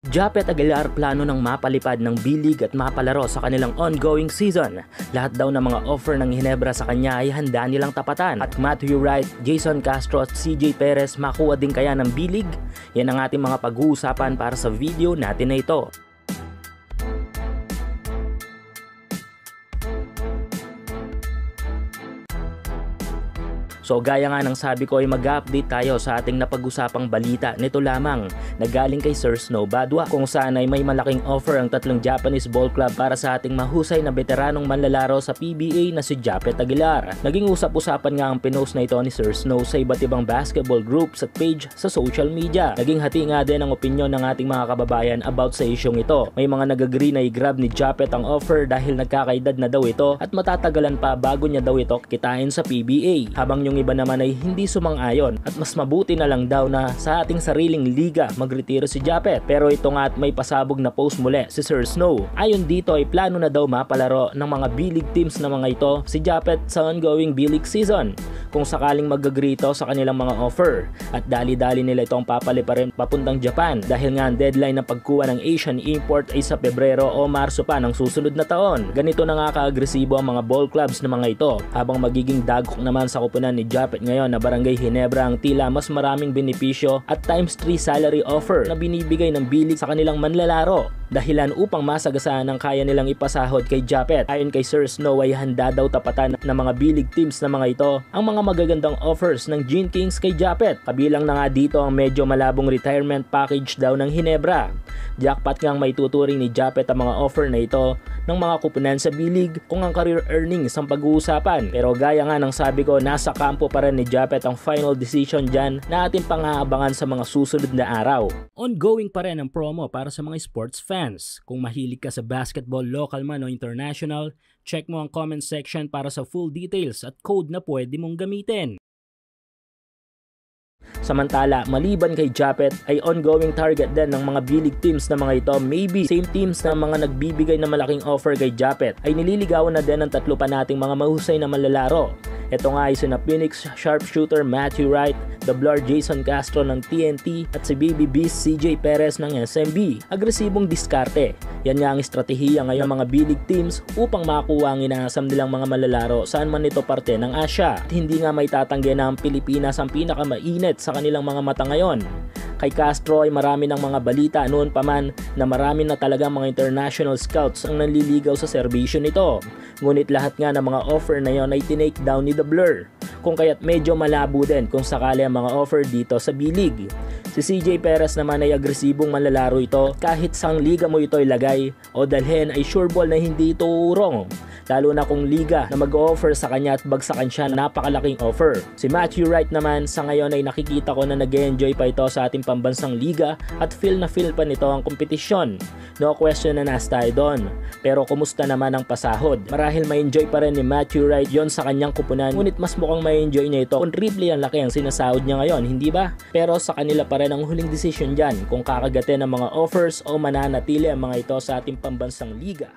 Japet Aguilar plano ng mapalipad ng bilig at mapalaro sa kanilang ongoing season. Lahat daw ng mga offer ng Ginebra sa kanya ay handa nilang tapatan. At Matthew Wright, Jason Castro at CJ Perez makuha din kaya ng bilig? Yan ang ating mga pag-uusapan para sa video natin na ito. So gaya nga ng sabi ko ay mag-update tayo sa ating napag-usapang balita nito lamang na galing kay Sir Snow Badwa kung saan ay may malaking offer ang tatlong Japanese ball club para sa ating mahusay na veteranong manlalaro sa PBA na si Japet Aguilar. Naging usap-usapan nga ang pinost na ito ni Sir Snow sa iba't ibang basketball groups at page sa social media. Naging hati nga din ang opinyon ng ating mga kababayan about sa isyong ito. May mga nag-agree na i-grab ni Japet ang offer dahil nagkakaedad na daw ito at matatagalan pa bago niya daw ito kitain sa PBA. Habang yung iba naman ay hindi sumang-ayon at mas mabuti na lang daw na sa ating sariling liga magretiro si Japet. Pero ito nga at may pasabog na post muli si Sir Snow. Ayon dito ay plano na daw mapalaro ng mga B-League teams na mga ito si Japet sa ongoing B-League season kung sakaling mag-agree ito sa kanilang mga offer. At dali-dali nila itong papaliparin papuntang Japan dahil nga ang deadline ng pagkuha ng Asian import ay sa Pebrero o Marso pa ng susunod na taon. Ganito na nga ka-agresibo ang mga ball clubs na mga ito habang magiging dagok naman sa kupunan ni Japet ngayon na Barangay Ginebra ang tila mas maraming benepisyo at times 3 salary offer na binibigay ng bilig sa kanilang manlalaro. Dahilan upang masagasaan ang kaya nilang ipasahod kay Japet. Ayon kay Sir Snow ay handa daw tapatan ng mga bilig teams na mga ito ang mga magagandang offers ng Gene Kings kay Japet. Kabilang na nga dito ang medyo malabong retirement package daw ng Ginebra. Jackpot ngang may tuturing ni Japet ang mga offer na ito ng mga kupunan sa bilig kung ang career earnings ang pag-uusapan. Pero gaya nga ng sabi ko, nasa kampo pa rin ni Japet ang final decision dyan na ating pang-aabangan sa mga susunod na araw. Ongoing pa rin ang promo para sa mga sports fans. Kung mahilig ka sa basketball, local man o international, check mo ang comment section para sa full details at code na pwede mong gamitin. Samantala, maliban kay Japet ay ongoing target din ng mga B-League teams na mga ito. Maybe same teams na mga nagbibigay na malaking offer kay Japet ay nililigawan na din ng tatlo pa nating mga mahusay na manlalaro. Ito nga ay sina Phoenix sharpshooter Matthew Wright, The Blur Jason Castro ng TNT at si Baby Beast CJ Perez ng SMB. Agresibong diskarte. Yan nga ang estratehiya ngayon mga B-League teams upang makuha ang inaasam nilang mga manlalaro saan man ito parte ng Asia. At hindi nga may tatanggi na ang Pilipinas ang pinakamainit sa kanilang mga mata ngayon. Kay Castro ay marami ng mga balita noon pa man na marami na talaga mga international scouts ang nanliligaw sa serbisyo nito. Ngunit lahat nga ng mga offer na yon ay tinake down ni The Blur. Kung kaya't medyo malabo din kung sakali ang mga offer dito sa B-League. Si CJ Perez naman ay agresibong manlalaro ito kahit sang liga mo ito ilagay o dalhin ay sure ball na hindi ito urong. Lalo na kung liga na mag-offer sa kanya at bagsakan siya napakalaking offer. Si Matthew Wright naman sa ngayon ay nakikita ko na nag-enjoy pa ito sa ating pambansang liga at feel na feel pa nito ang kompetisyon. No question na nasa tayo doon. Pero kumusta naman ang pasahod? Marahil ma-enjoy pa rin ni Matthew Wright yon sa kanyang kupunan, ngunit mas mukhang ma-enjoy niya ito kung triple ang laki ang sinasahod niya ngayon, hindi ba? Pero sa kanila pa rin ang huling decision dyan kung kakagatin ang mga offers o mananatili ang mga ito sa ating pambansang liga.